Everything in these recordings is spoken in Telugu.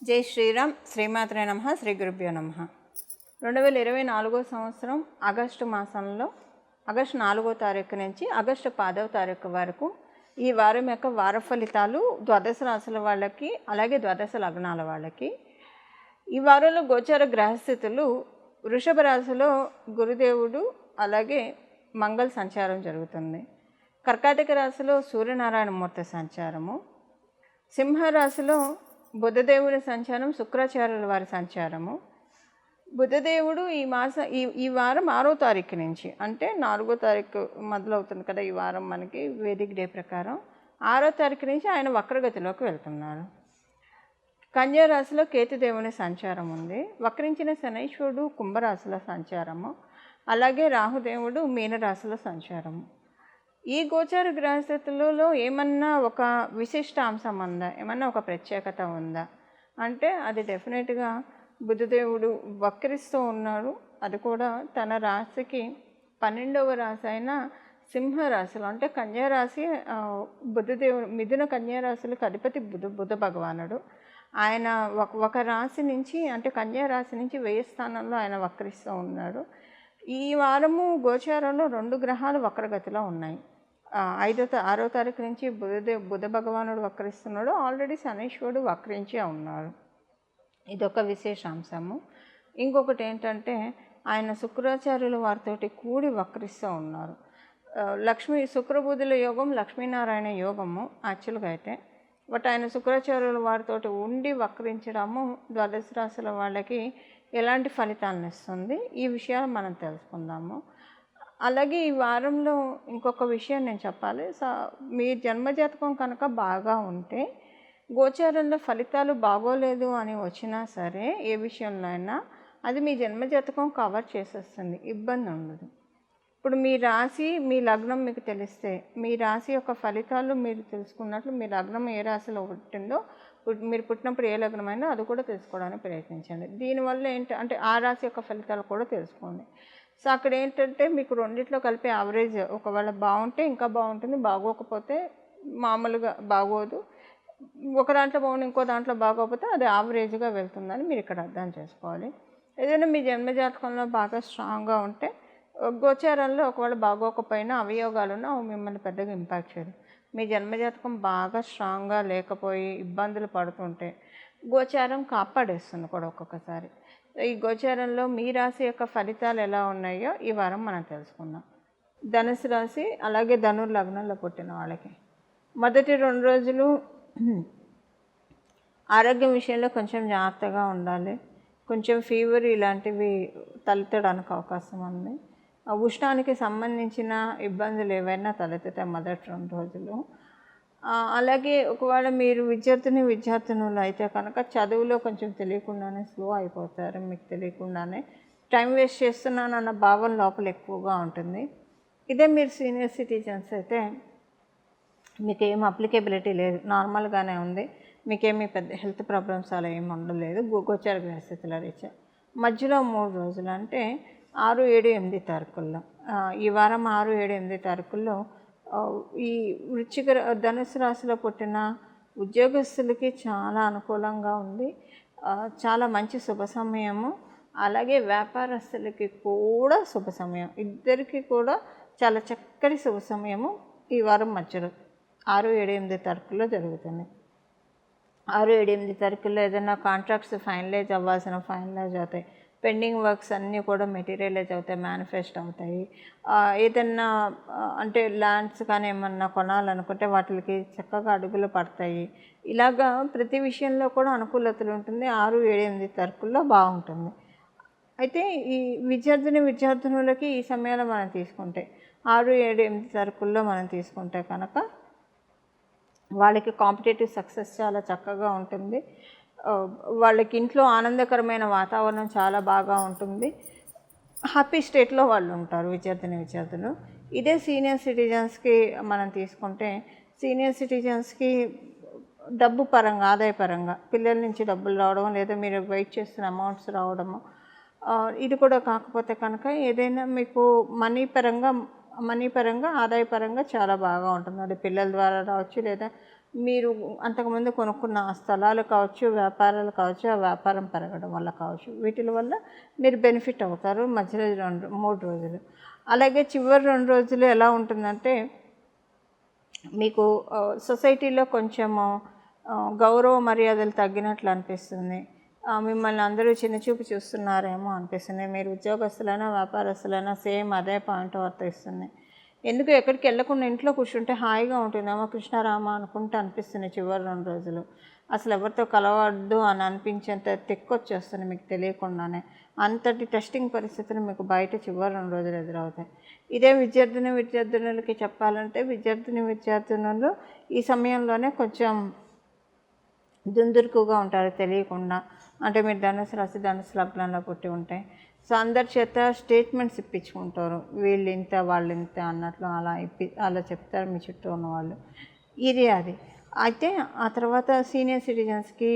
జై శ్రీరామ్. శ్రీమాత్రే నమః. శ్రీ గురుభ్యో నమః. 2024 సంవత్సరం ఆగస్టు మాసంలో ఆగస్టు 4వ తారీఖు నుంచి ఆగస్టు 10వ తారీఖు వరకు ఈ వారం యొక్క వార ఫలితాలు ద్వాదశ రాశుల వాళ్ళకి, అలాగే ద్వాదశ లగ్నాల వాళ్ళకి. ఈ వారంలో గోచార గ్రహస్థితులు వృషభ రాశిలో గురుదేవుడు, అలాగే మంగళ సంచారం జరుగుతుంది. కర్కాటక రాశిలో సూర్యనారాయణమూర్తి సంచారము, సింహరాశిలో బుధదేవుడి సంచారం, శుక్రాచార్యుల వారి సంచారము. బుధదేవుడు ఈ వారం 6వ తారీఖు నుంచి, అంటే 4వ తారీఖు మొదలవుతుంది కదా ఈ వారం మనకి వేదిక్ డే ప్రకారం. 6వ తారీఖు నుంచి ఆయన వక్రగతిలోకి వెళ్తున్నారు. కన్యా రాశిలో కేతుదేవుని సంచారం ఉంది. వక్రించిన శనైశ్వరుడు కుంభరాశిలో సంచారము, అలాగే రాహుదేవుడు మీనరాశిలో సంచారము. ఈ గోచార గ్రహస్థితులలో ఏమన్నా ఒక విశిష్ట అంశం ఉందా, ఏమన్నా ఒక ప్రత్యేకత ఉందా అంటే అది డెఫినెట్గా బుధదేవుడు వక్రిస్తూ ఉన్నాడు. అది కూడా తన రాశికి 12వ రాశి అయిన సింహరాశిలో, అంటే కన్యారాశి బుధదేవుడు మిథున కన్యారాశులకు అధిపతి బుధ భగవానుడు. ఆయన ఒక రాశి నుంచి, అంటే కన్యారాశి నుంచి 1000 స్థానంలో ఆయన వక్రిస్తూ ఉన్నాడు. ఈ వారము గోచారంలో 2 గ్రహాలు వక్రగతిలో ఉన్నాయి. 6వ తారీఖు నుంచి బుధ భగవానుడు వక్రిస్తున్నాడు. ఆల్రెడీ శనీశ్వరుడు వక్రించే ఉన్నాడు. ఇదొక విశేషాంశము. ఇంకొకటి ఏంటంటే ఆయన శుక్రాచార్యుల వారితోటి కూడి వక్రిస్తూ ఉన్నారు. శుక్రబుధుల యోగం లక్ష్మీనారాయణ యోగము యాక్చువల్గా అయితే, బట్ ఆయన శుక్రాచార్యుల వారితోటి ఉండి వక్రించడము ద్వాదశ రాశుల వాళ్ళకి ఎలాంటి ఫలితాలను ఇస్తుంది, ఈ విషయాలు మనం తెలుసుకుందాము. అలాగే ఈ వారంలో ఇంకొక విషయం నేను చెప్పాలి. మీ జన్మజాతకం కనుక బాగా ఉంటే గోచారంలో ఫలితాలు బాగోలేదు అని వచ్చినా సరే, ఏ విషయంలో అయినా అది మీ జన్మజాతకం కవర్ చేసేస్తుంది, ఇబ్బంది ఉండదు. ఇప్పుడు మీ రాశి, మీ లగ్నం మీకు తెలిస్తే, మీ రాశి యొక్క ఫలితాలు మీరు తెలుసుకున్నట్లు, మీ లగ్నం ఏ రాశిలో పుట్టిందో, మీరు పుట్టినప్పుడు ఏ లగ్నమైనా అది కూడా తెలుసుకోవడానికి ప్రయత్నించండి. దీనివల్ల అంటే ఆ రాశి యొక్క ఫలితాలు కూడా తెలుసుకోండి. సో అక్కడ ఏంటంటే మీకు రెండిట్లో కలిపి యావరేజ్, ఒకవేళ బాగుంటే ఇంకా బాగుంటుంది, బాగోకపోతే మామూలుగా బాగోదు, ఒక దాంట్లో బాగుండి ఇంకో దాంట్లో బాగోకపోతే అది యావరేజ్గా వెళ్తుందని మీరు ఇక్కడ అర్థం చేసుకోవాలి. ఏదైనా మీ జన్మజాతకంలో బాగా స్ట్రాంగ్గా ఉంటే గోచారంలో ఒకవేళ బాగోకపోయినా అవయోగాలున్నా మిమ్మల్ని పెద్దగా ఇంపాక్ట్ చేయదు. మీ జన్మజాతకం బాగా స్ట్రాంగ్గా లేకపోయి ఇబ్బందులు పడుతుంటే గోచారం కాపాడేస్తుంది కూడా ఒక్కొక్కసారి. ఈ గోచారంలో మీ రాశి యొక్క ఫలితాలు ఎలా ఉన్నాయో ఈ వారం మనం తెలుసుకుందాం. ధనుసు రాశి, అలాగే ధనుర్ లగ్నంలో పుట్టిన వాళ్ళకి మొదటి 2 రోజులు ఆరోగ్యం విషయంలో కొంచెం జాగ్రత్తగా ఉండాలి. కొంచెం ఫీవర్ ఇలాంటివి తలెత్తడానికి అవకాశం ఉంది. ఉష్ణానికి సంబంధించిన ఇబ్బందులు ఏవైనా తలెత్తుతాయి మొదటి 2 రోజులు. అలాగే ఒకవేళ మీరు విద్యార్థినులు అయితే కనుక చదువులో కొంచెం తెలియకుండానే స్లో అయిపోతారు. మీకు తెలియకుండానే టైం వేస్ట్ చేస్తున్నాను అన్న భావం లోపల ఎక్కువగా ఉంటుంది. ఇదే మీరు సీనియర్ సిటిజన్స్ అయితే మీకు ఏం అప్లికేబిలిటీ లేదు, నార్మల్గానే ఉంది, మీకేమీ పెద్ద హెల్త్ ప్రాబ్లమ్స్ అలా ఏమి ఉండలేదు గోచార గ్రహస్థితుల రీత్యా. మధ్యలో 3 రోజులు అంటే 6, 7, 8 తారీఖుల్లో, ఈ వారం 6, 7, 8 తారీఖుల్లో ఈ ధనుసు రాశిలో పుట్టిన ఉద్యోగస్తులకి చాలా అనుకూలంగా ఉంది. చాలా మంచి శుభ సమయము. అలాగే వ్యాపారస్తులకి కూడా శుభ సమయం. ఇద్దరికి కూడా చాలా చక్కటి శుభ సమయము ఈ వారం మధ్యలో 6, 7, 8 తారీఖుల్లో జరుగుతుంది. 6, 7, 8 తారీఖుల్లో ఏదైనా కాంట్రాక్ట్స్ ఫైనలైజ్ అవ్వాల్సిన ఫైనలైజ్ అవుతాయి. పెండింగ్ వర్క్స్ అన్నీ కూడా మెటీరియలైజ్ అవుతాయి, మేనిఫెస్ట్ అవుతాయి. ఏదన్నా అంటే ల్యాండ్స్ కానీ ఏమన్నా కొనాలనుకుంటే వాటికి చక్కగా అడుగులు పడతాయి. ఇలాగా ప్రతి విషయంలో కూడా అనుకూలతలు ఉంటుంది. 6, 7, 8 తారీఖుల్లో బాగుంటుంది. అయితే ఈ విద్యార్థినులకి ఈ సమయంలో మనం తీసుకుంటే 6, 7, 8 తారీఖుల్లో మనం తీసుకుంటే కనుక వాళ్ళకి కాంపిటేటివ్ సక్సెస్ చాలా చక్కగా ఉంటుంది. వాళ్ళకి ఇంట్లో ఆనందకరమైన వాతావరణం చాలా బాగా ఉంటుంది. హ్యాపీ స్టేట్లో వాళ్ళు ఉంటారు విద్యార్థులు. ఇదే సీనియర్ సిటిజన్స్కి మనం తీసుకుంటే, సీనియర్ సిటిజన్స్కి డబ్బు పరంగా, ఆదాయపరంగా పిల్లల నుంచి డబ్బులు రావడం, లేదా మీరు వెయిట్ చేస్తున్న అమౌంట్స్ రావడము, ఇది కూడా కాకపోతే కనుక ఏదైనా మీకు మనీ పరంగా ఆదాయపరంగా చాలా బాగా ఉంటుంది. అది పిల్లల ద్వారా రావచ్చు, లేదా మీరు అంతకుముందు కొనుక్కున్న ఆ స్థలాలు కావచ్చు, వ్యాపారాలు కావచ్చు, ఆ వ్యాపారం పెరగడం వల్ల కావచ్చు, వీటిల వల్ల మీరు బెనిఫిట్ అవుతారు మధ్యలో 3 రోజులు. అలాగే చివరి 2 రోజులు ఎలా ఉంటుందంటే మీకు సొసైటీలో కొంచెము గౌరవ మర్యాదలు తగ్గినట్లు అనిపిస్తుంది. మిమ్మల్ని అందరూ చిన్నచూపు చూస్తున్నారేమో అనిపిస్తుంది. మీరు ఉద్యోగస్తులైనా వ్యాపారస్తులైనా సేమ్ అదే పాయింట్ వర్తిస్తుంది. ఎందుకు ఎక్కడికి వెళ్ళకుండా ఇంట్లో కూర్చుంటే హాయిగా ఉంటుందేమో కృష్ణారామ అనుకుంటూ అనిపిస్తుంది చివరి 2 రోజులు. అసలు ఎవరితో కలవద్దు అని అనిపించేంత తెక్కొచ్చేస్తుంది మీకు తెలియకుండానే. అంతటి టెస్టింగ్ పరిస్థితులు మీకు బయట చివరి 2 రోజులు ఎదురవుతాయి. ఇదే విద్యార్థినులకి చెప్పాలంటే విద్యార్థినులు ఈ సమయంలోనే కొంచెం దుందురుకుగా ఉంటారు తెలియకుండా. అంటే మీరు ధనుసు రాశి ధనుసు లగ్నంలో పుట్టి ఉంటే సో అందరి చేత స్టేట్మెంట్స్ ఇప్పించుకుంటారు, వీళ్ళు ఇంత వాళ్ళు ఇంత అన్నట్లు అలా చెప్తారు మీ చుట్టూ ఉన్న వాళ్ళు. ఇది అది అయితే ఆ తర్వాత సీనియర్ సిటిజన్స్కి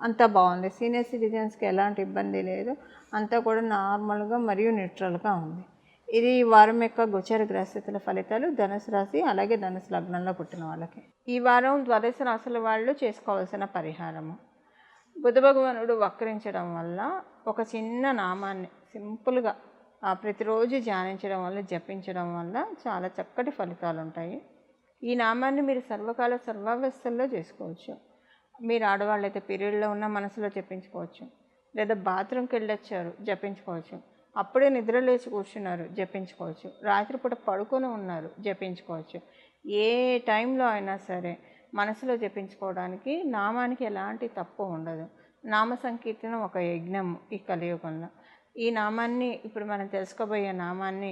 అంతా బాగుంది. సీనియర్ సిటిజన్స్కి ఎలాంటి ఇబ్బంది లేదు, అంతా కూడా నార్మల్గా మరియు న్యూట్రల్గా ఉంది. ఇది ఈ వారం యొక్క గోచర గ్రహస్థితుల ఫలితాలు ధనుసు రాశి అలాగే ధనుసు లగ్నంలో పుట్టిన వాళ్ళకి. ఈ వారం ద్వాదశ రాశుల వాళ్ళు చేసుకోవాల్సిన పరిహారము. బుధ భగవానుడు వక్రించడం వల్ల ఒక చిన్న నామాన్ని సింపుల్గా ప్రతిరోజు ధ్యానించడం వల్ల జపించడం వల్ల చాలా చక్కటి ఫలితాలు ఉంటాయి. ఈ నామాన్ని మీరు సర్వకాల సర్వావస్థల్లో చేసుకోవచ్చు. మీరు ఆడవాళ్ళైతే పీరియడ్లో ఉన్న మనసులో జపించుకోవచ్చు, లేదా బాత్రూమ్కి వెళ్ళొచ్చారు జపించుకోవచ్చు, అప్పుడే నిద్ర లేచి కూర్చున్నారు జపించుకోవచ్చు, రాత్రిపూట పడుకొని ఉన్నారు జపించుకోవచ్చు. ఏ టైంలో అయినా సరే మనసులో జపించుకోవడానికి నామానికి ఎలాంటి తప్పు ఉండదు. నామ సంకీర్తనం ఒక యజ్ఞం ఈ కలియుగంలో. ఈ నామాన్ని ఇప్పుడు మనం తెలుసుకోబోయే నామాన్ని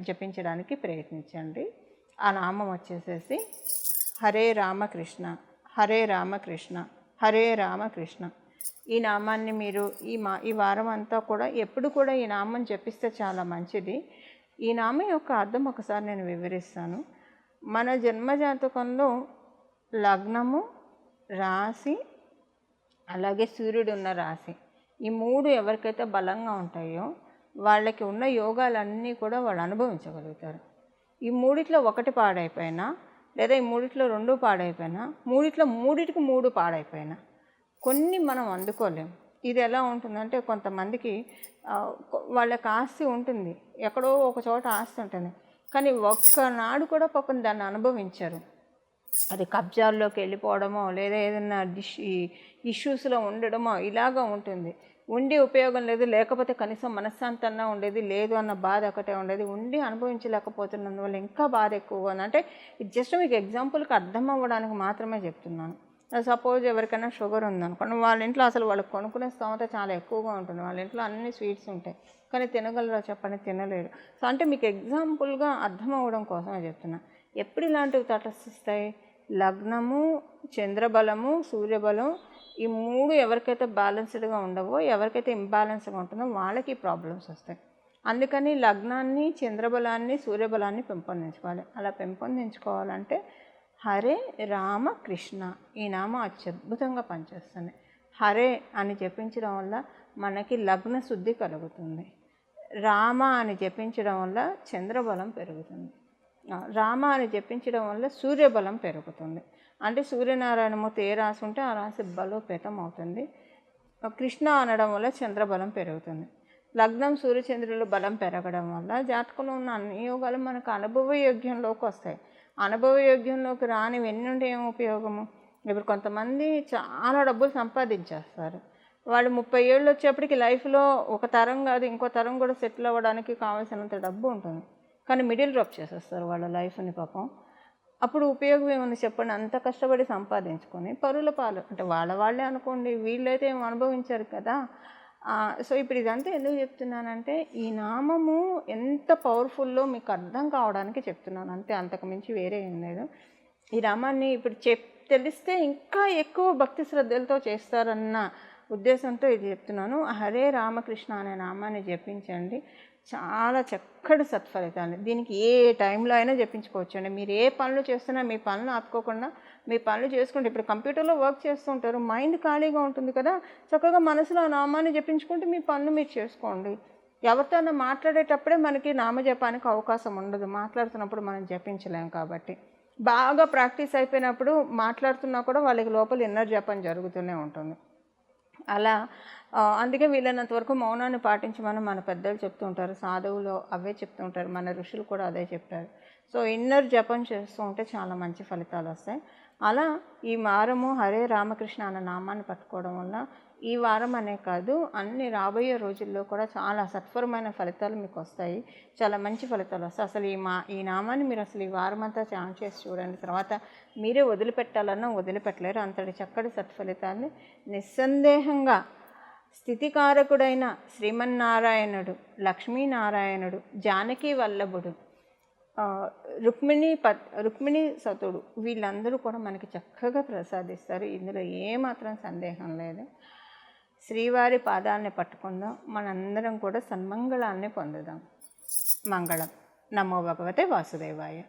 జపించడానికి ప్రయత్నించండి. ఆ నామం వచ్చేసేసి హరే రామకృష్ణ హరే రామకృష్ణ హరే రామకృష్ణ. ఈ నామాన్ని మీరు ఈ వారం అంతా కూడా ఎప్పుడు కూడా ఈ నామం జపిస్తే చాలా మంచిది. ఈ నామం యొక్క అర్థం ఒకసారి నేను వివరిస్తాను. మన జన్మజాతకంలో లగ్నము, రాశి, అలాగే సూర్యుడు ఉన్న రాశి, ఈ 3 ఎవరికైతే బలంగా ఉంటాయో వాళ్ళకి ఉన్న యోగాలన్నీ కూడా వాళ్ళు అనుభవించగలుగుతారు. ఈ 3 ఒకటి పాడైపోయినా, లేదా ఈ 3 2 పాడైపోయినా, 3 3 పాడైపోయినా కొన్ని మనం అందుకోలేం. ఇది ఎలా ఉంటుందంటే కొంతమందికి వాళ్ళకి ఆస్తి ఉంటుంది, ఎక్కడో ఒక చోట ఆస్తి ఉంటుంది, కానీ ఒక్కనాడు కూడా పాపం దాన్ని అనుభవించరు. అది కబ్జాల్లోకి వెళ్ళిపోవడమో లేదా ఏదైనా ఇష్యూస్లో ఉండడమో ఇలాగా ఉంటుంది. ఉండి ఉపయోగం లేదు, లేకపోతే కనీసం మనశ్శాంతంగా ఉండేది లేదు అన్న బాధ ఒకటే ఉండేది. ఉండి అనుభవించలేకపోతున్నందువల్ల ఇంకా బాధ ఎక్కువగా ఉంది. అంటే ఇది జస్ట్ మీకు ఎగ్జాంపుల్కి అర్థం అవ్వడానికి మాత్రమే చెప్తున్నాను. సపోజ్ ఎవరికైనా షుగర్ ఉందనుకోండి, వాళ్ళ ఇంట్లో అసలు వాళ్ళకి కొనుక్కునే స్తోమత చాలా ఎక్కువగా ఉంటుంది, వాళ్ళ ఇంట్లో అన్ని స్వీట్స్ ఉంటాయి, కానీ తినగలరా చెప్పండి, తినలేరు. సో అంటే మీకు ఎగ్జాంపుల్గా అర్థం అవ్వడం కోసమే చెప్తున్నా. ఎప్పుడు ఇలాంటివి తటస్థిస్తాయి? లగ్నము, చంద్రబలము, సూర్యబలం, ఈ 3 ఎవరికైతే బ్యాలెన్స్డ్గా ఉండవో, ఎవరికైతే ఇంబ్యాలెన్స్గా ఉంటుందో వాళ్ళకి ప్రాబ్లమ్స్ వస్తాయి. అందుకని లగ్నాన్ని, చంద్రబలాన్ని, సూర్యబలాన్ని పెంపొందించుకోవాలి. అలా పెంపొందించుకోవాలంటే హరే రామ కృష్ణ ఈ నామం అత్యద్భుతంగా పనిచేస్తుంది. హరే అని జపించడం వల్ల మనకి లగ్న శుద్ధి కలుగుతుంది. రామ అని జపించడం వల్ల చంద్రబలం పెరుగుతుంది. రామ అని జపించడం వల్ల సూర్యబలం పెరుగుతుంది. అంటే సూర్యనారాయణమూర్తి ఏ రాసి ఉంటే ఆ రాశి బలోపేతం అవుతుంది. కృష్ణ అనడం వల్ల చంద్రబలం పెరుగుతుంది. లగ్నం సూర్యచంద్రుల బలం పెరగడం వల్ల జాతకంలో ఉన్న అన్ని యోగాలు మనకు అనుభవయోగ్యంలోకి వస్తాయి. అనుభవయోగ్యంలోకి రానివి ఎన్ని ఉంటే ఏం ఉపయోగము? ఇప్పుడు కొంతమంది చాలా డబ్బులు సంపాదించేస్తారు. వాళ్ళు 30 ఏళ్ళు వచ్చేప్పటికి లైఫ్లో ఒక తరం కాదు ఇంకో తరం కూడా సెటిల్ అవ్వడానికి కావాల్సినంత డబ్బు ఉంటుంది, కానీ మిడిల్ డ్రాప్ చేసేస్తారు వాళ్ళ లైఫ్ని పాపం. అప్పుడు ఉపయోగం ఏముంది చెప్పండి? అంత కష్టపడి సంపాదించుకొని పరుల పాలు, అంటే వాళ్ళే అనుకోండి, వీళ్ళైతే ఏం అనుభవించారు కదా. సో ఇప్పుడు ఇదంతా ఎందుకు చెప్తున్నానంటే ఈ నామము ఎంత పవర్ఫుల్లో మీకు అర్థం కావడానికి చెప్తున్నాను అంతే, అంతకుమించి వేరే ఏం లేదు. ఈ నామాన్ని ఇప్పుడు తెలిస్తే ఇంకా ఎక్కువ భక్తి శ్రద్ధలతో చేస్తారన్న ఉద్దేశంతో ఇది చెప్తున్నాను. హరే రామకృష్ణ అనే నామాన్ని జపించండి, చాలా చక్కటి సత్ఫలితాలు. దీనికి ఏ టైంలో అయినా జపించుకోవచ్చండి. మీరు ఏ పనులు చేస్తున్నా మీ పనులు ఆపుకోకుండా మీ పనులు చేసుకుంటే, ఇప్పుడు కంప్యూటర్లో వర్క్ చేస్తుంటారు, మైండ్ ఖాళీగా ఉంటుంది కదా, చక్కగా మనసులో ఆ నామాన్ని జపించుకుంటే మీ పనులు మీరు చేసుకోండి. ఎవరితోనో మాట్లాడేటప్పుడే మనకి నామజపానికి అవకాశం ఉండదు, మాట్లాడుతున్నప్పుడు మనం జపించలేం కాబట్టి. బాగా ప్రాక్టీస్ అయిపోయినప్పుడు మాట్లాడుతున్నా కూడా వాళ్ళకి లోపల ఇన్నర్ జపం జరుగుతూనే ఉంటుంది. అలా అందుకే వీలైనంత వరకు మౌనాన్ని పాటించమని మన పెద్దలు చెప్తూ ఉంటారు, సాధువులు అవే చెప్తూ ఉంటారు, మన ఋషులు కూడా అదే చెప్పారు. సో ఇన్నర్ జపం చేస్తూ ఉంటే చాలా మంచి ఫలితాలు వస్తాయి. అలా ఈ వారము హరే రామకృష్ణ అన్న నామాన్ని పట్టుకోవడం వల్ల ఈ వారం అనే కాదు, అన్ని రాబోయే రోజుల్లో కూడా చాలా సత్వరమైన ఫలితాలు మీకు వస్తాయి. చాలా మంచి ఫలితాలు వస్తాయి. అసలు ఈ నామాన్ని మీరు అసలు ఈ వారం అంతా ఛాన్ చేసి చూడండి. తర్వాత మీరే వదిలిపెట్టాలన్నా వదిలిపెట్టలేరు. అంతటి చక్కటి సత్ఫలితాన్ని నిస్సందేహంగా స్థితికారకుడైన శ్రీమన్నారాయణుడు, లక్ష్మీనారాయణుడు, జానకీ వల్లభుడు, రుక్మిణి సతుడు వీళ్ళందరూ కూడా మనకి చక్కగా ప్రసాదిస్తారు. ఇందులో ఏమాత్రం సందేహం లేదు. శ్రీవారి పాదాలని పట్టుకుందాం, మనందరం కూడా సన్మంగళాన్ని పొందుదాం. మంగళం. నమో భగవతే వాసుదేవాయ.